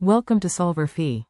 Welcome to solverfy.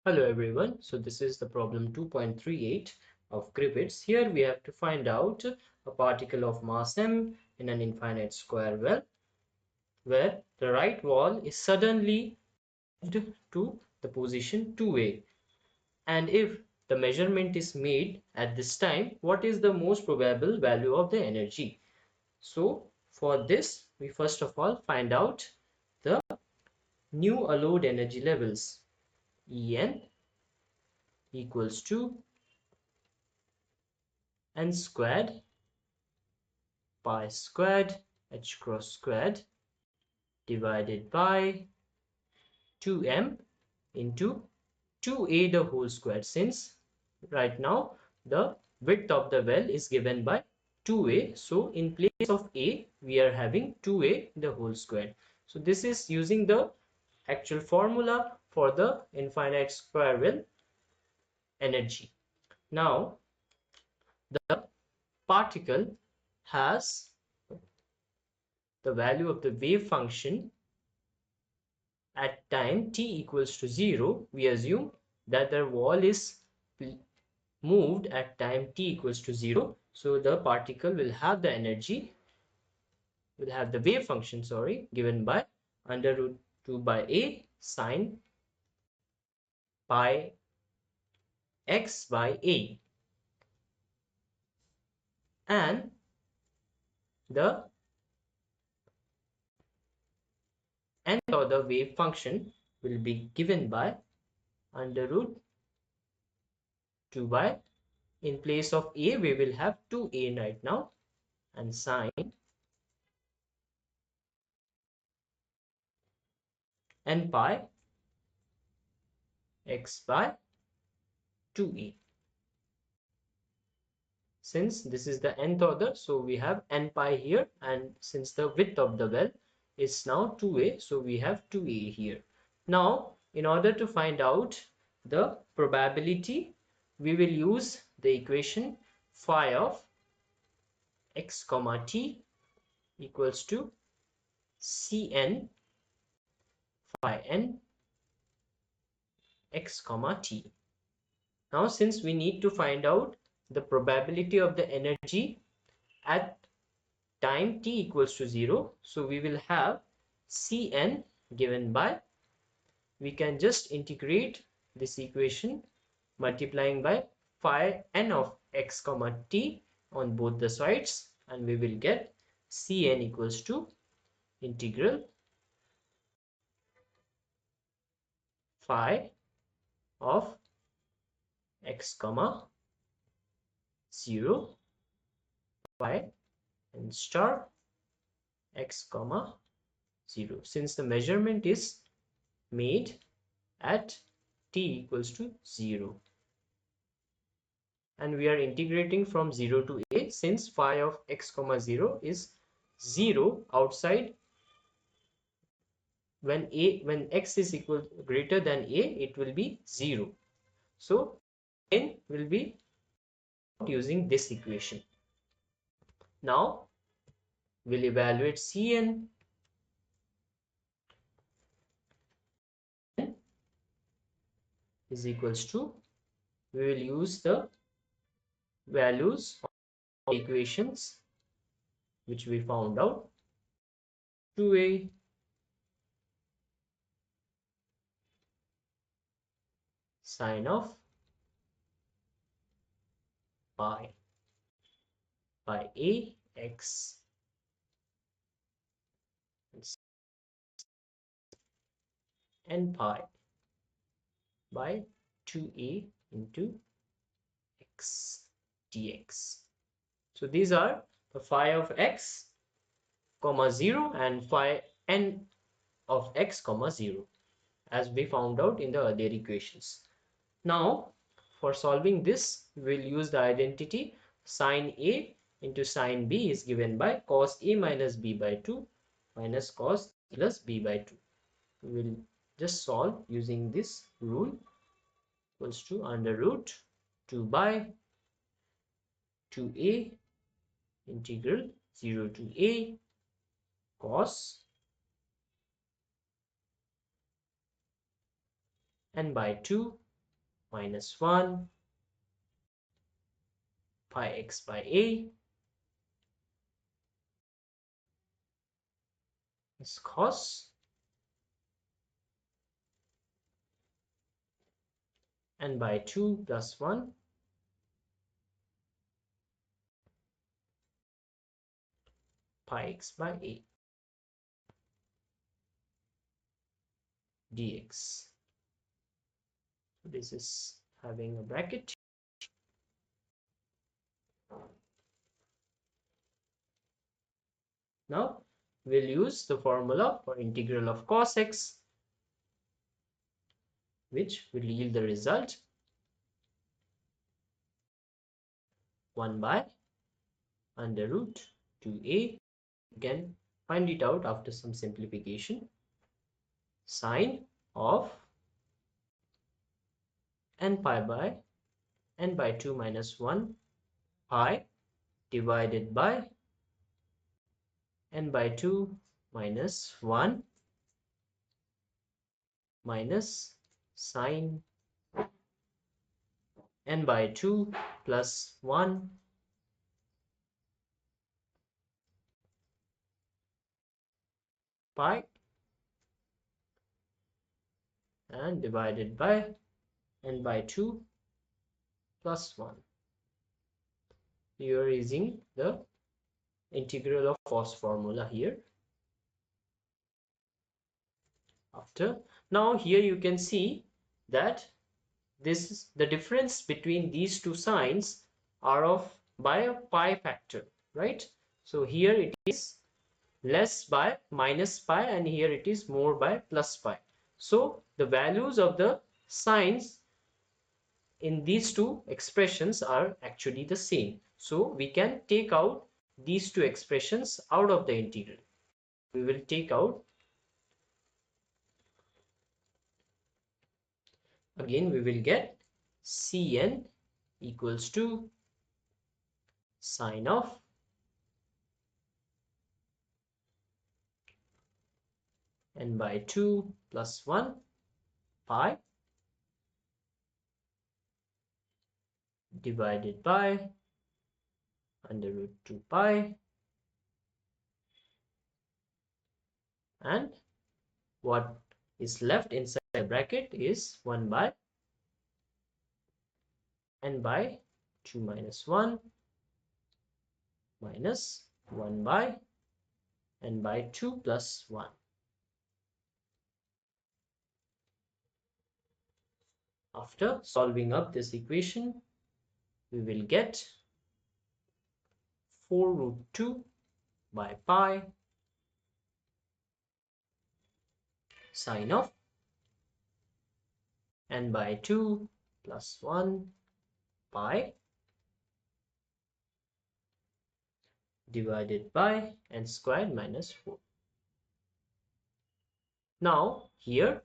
Hello everyone, so this is the problem 2.38 of Griffiths. Here we have to find out a particle of mass m in an infinite square well where the right wall is suddenly moved to the position 2a, and if the measurement is made at this time, what is the most probable value of the energy? So for this we first of all find out the new allowed energy levels. En equals to n squared pi squared h cross squared divided by 2m into 2a the whole squared, since right now the width of the well is given by 2a, so in place of a we are having 2a the whole squared. So this is using the actual formula for the infinite square well energy. Now the particle has the value of the wave function at time t equals to 0. We assume that the wall is moved at time t equals to 0. So the particle will have the energy, will have the wave function, sorry, given by under root 2 by a sine pi x by a. And the nth order wave function will be given by under root 2 by, in place of a we will have 2a right now, and sine n pi x by 2a. Since this is the nth order, so we have n pi here, and since the width of the well is now 2a, so we have 2a here. Now in order to find out the probability, we will use the equation phi of x comma t equals to Cn phi n x comma t. Now since we need to find out the probability of the energy at time t equals to 0, so we will have Cn given by, we can just integrate this equation multiplying by phi n of x comma t on both the sides, and we will get Cn equals to integral phi of x comma 0 phi n star x comma 0, since the measurement is made at t equals to 0, and we are integrating from 0 to a, since phi of x comma 0 is 0 outside. When x is equal greater than a, it will be 0, so n will be using this equation. Now we'll evaluate Cn. Is equals to, we will use the values of the equations which we found out. 2a sine of pi by a x and pi by 2a into x dx. So these are the phi of x comma 0 and phi n of x comma 0, as we found out in the earlier equations. Now for solving this, we will use the identity sine a into sine b is given by cos a minus b by 2 minus cos plus b by 2. We will just solve using this rule, equals to under root 2 by 2a integral 0 to a cos n by 2 minus 1 pi x by a is cos n by 2 plus 1 pi x by a dx. This is having a bracket. Now we'll use the formula for integral of cos x, which will yield the result 1 by under root 2a. You can find it out after some simplification. Sine of n by 2 minus 1 pi divided by n by 2 minus 1 minus sine n by 2 plus 1 pi and divided by n by 2 plus 1. You are using the integral of cos formula here. Now here you can see that this is the difference between these two signs are of by a pi factor, right? So here it is less by minus pi and here it is more by plus pi. So the values of the signs in these two expressions are actually the same. So we can take out these two expressions out of the integral. We will take out, again we will get Cn equals to sine of n by 2 plus 1 pi divided by under root 2 pi, and what is left inside the bracket is 1 by n by 2 minus 1 minus 1 by n by 2 plus 1. After solving up this equation, we will get 4 root 2 by pi sine of n by 2 plus 1 pi divided by n squared minus 4. Now here,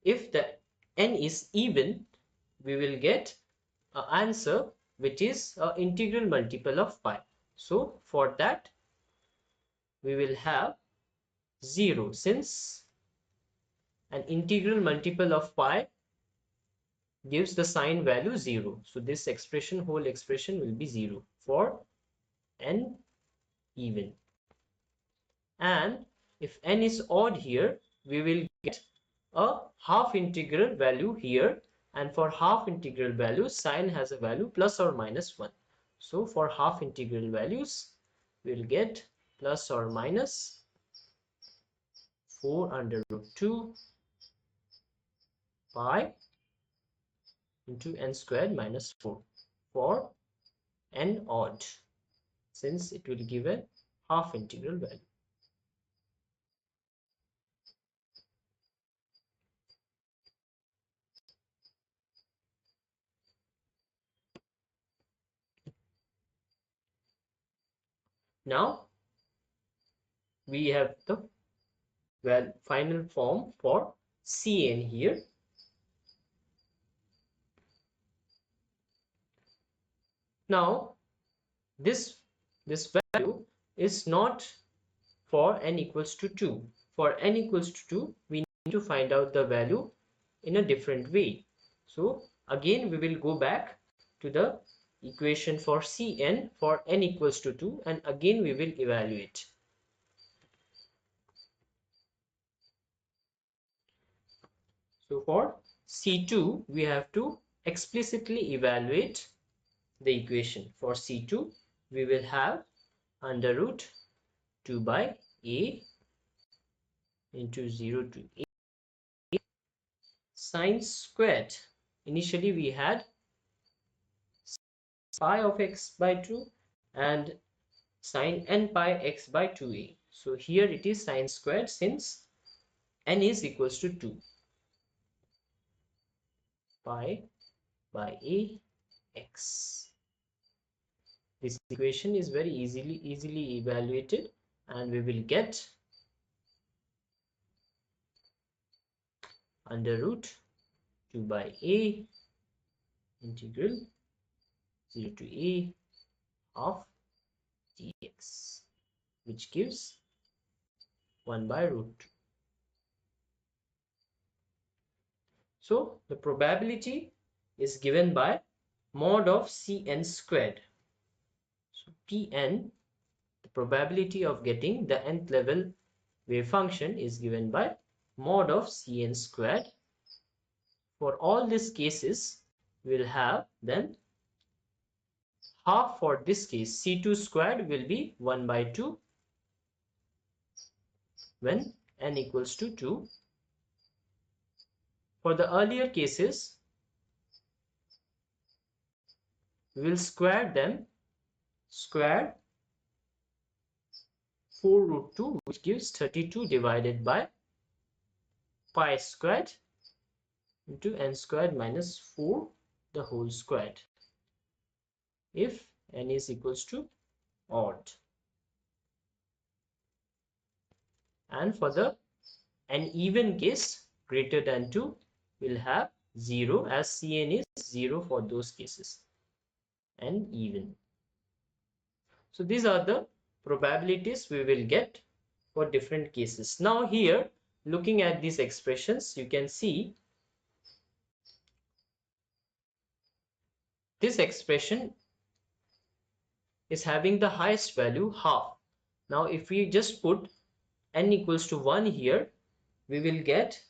if the n is even, we will get an answer which is an integral multiple of pi. So for that we will have 0, since an integral multiple of pi gives the sign value 0. So this expression, whole expression, will be 0 for n even. And if n is odd here, we will get a half integral value here, and for half integral values sine has a value plus or minus 1. So for half integral values we'll get plus or minus 4 under root 2 pi into n squared minus 4 for n odd, since it will give a half integral value. Now we have the final form for Cn here. Now this value is not for n equals to 2. For n equals to 2, we need to find out the value in a different way. So again, we will go back to the equation for Cn for n equals to 2, and again we will evaluate. So for C2, we have to explicitly evaluate the equation. For C2, we will have under root 2 by a into 0 to a sine squared. Initially we had pi of x by 2 and sine n pi x by 2a. So here it is sine squared since n is equals to 2. Pi by a x. This equation is very easily evaluated, and we will get under root 2 by a integral 0 to a of dx, which gives 1 by root 2. So the probability is given by mod of Cn squared. So Pn, the probability of getting the nth level wave function, is given by mod of Cn squared. For all these cases, we'll have then half. For this case, C2 squared will be 1 by 2 when n equals to 2. For the earlier cases, we will square them, square 4 root 2, which gives 32 divided by pi squared into n squared minus 4 the whole squared, if n is equals to odd. And for the an even case greater than 2, we'll have 0, as Cn is 0 for those cases, and even. So these are the probabilities we will get for different cases. Now here, looking at these expressions, you can see this expression is having the highest value, half. Now if we just put n equals to 1 here, we will get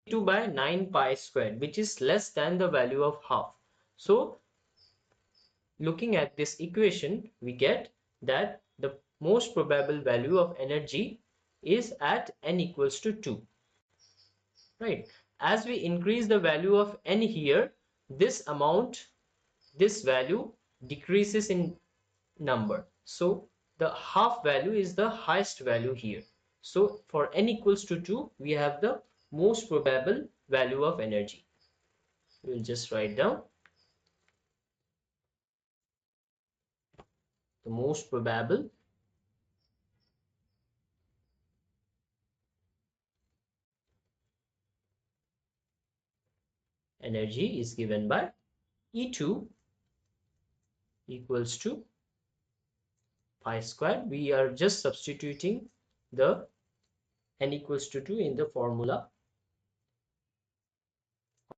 2 by 9 pi squared, which is less than the value of half. So looking at this equation, we get that the most probable value of energy is at n equals to 2. Right? As we increase the value of n here, this amount, this value decreases in number. So the half value is the highest value here. So for n equals to 2, we have the most probable value of energy. We will just write down the most probable energy is given by E2 equals to pi squared. We are just substituting the n equals to 2 in the formula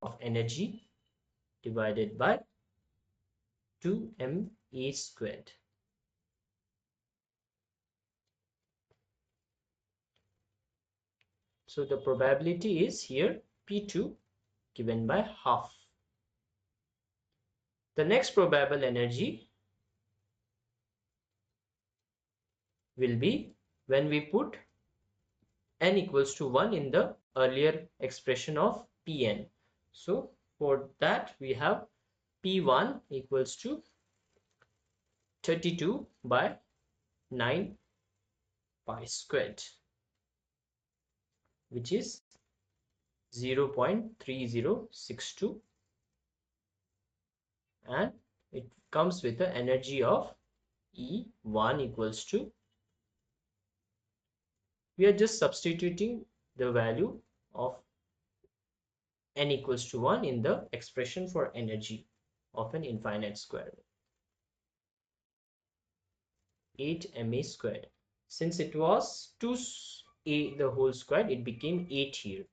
of energy divided by 2ma squared. So the probability is here P2 given by half. The next probable energy will be when we put n equals to 1 in the earlier expression of Pn. So for that we have P1 equals to 32 by 9 pi squared, which is 0.3062, and it comes with the energy of E1 equals to, we are just substituting the value of n equals to 1 in the expression for energy of an infinite square. 8 ma squared. Since it was 2a the whole squared, it became 8 here,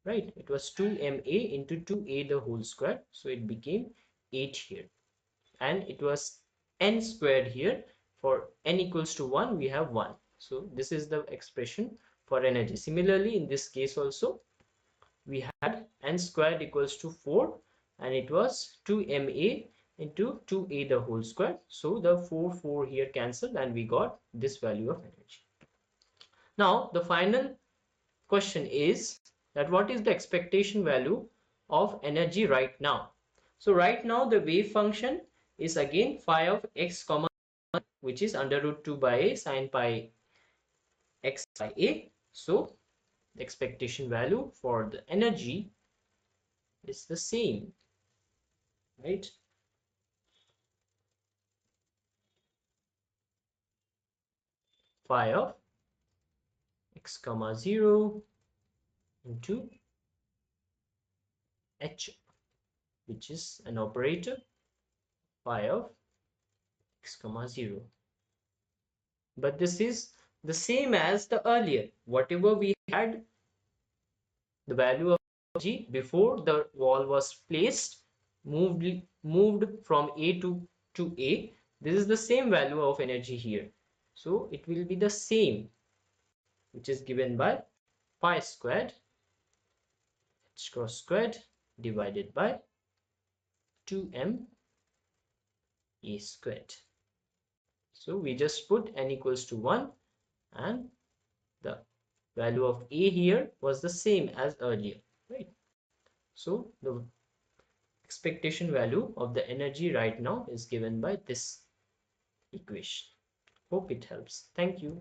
right? It was 2 ma into 2a the whole squared, so it became 8 here. And it was n squared here. For n equals to 1, we have 1. So this is the expression for energy. Similarly, in this case also, we had n squared equals to 4, and it was 2 ma into 2a the whole square. So the 4 here cancelled, and we got this value of energy. Now the final question is that what is the expectation value of energy right now? So right now the wave function is again phi of x comma, which is under root 2 by a sine pi x by a. So the expectation value for the energy is the same, right? Phi of x comma 0 into h, which is an operator, phi of x comma 0. But this is the same as the earlier. Whatever we had, the value of g before the wall was placed, moved from a to a. This is the same value of energy here. So it will be the same, which is given by pi squared h cross squared divided by 2m a squared. So we just put n equals to 1, and the value of a here was the same as earlier, right? So the expectation value of the energy right now is given by this equation. Hope it helps. Thank you.